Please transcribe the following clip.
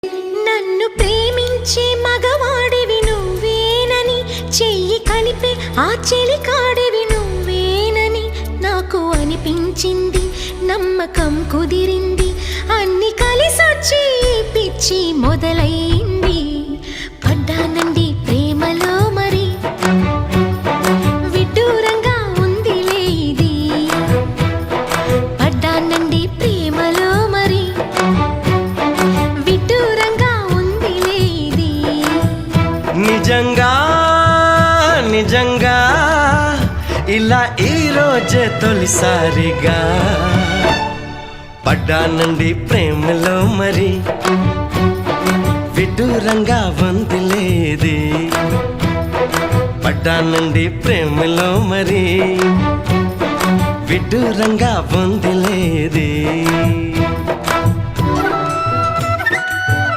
నన్ను ప్రేమించే మగవాడివి నువ్వేనని, చెయ్యి కలిపే ఆ చెలికాడివి నువ్వేనని నాకు అనిపించింది. నమ్మకం కుదిరింది, అన్ని కలిసొచ్చి పిచ్చి మొదలైంది. పడ్డానండి ప్రేమలో మరి, విడ్డూరంగా ఉందిలే ఇది. పడ్డానండి ప్రేమలో మరి, విడ్డూరంగా ఉందిలే ఇది. నిజంగా నిజంగా ఇలా ఈ రోజే తొలిసారిగా పడ్డానండి ప్రేమలో మరి, విడ్డూరంగా వందిలేది. పడ్డానండి ప్రేమలో మరి, విడ్డూరంగా వందిలేది.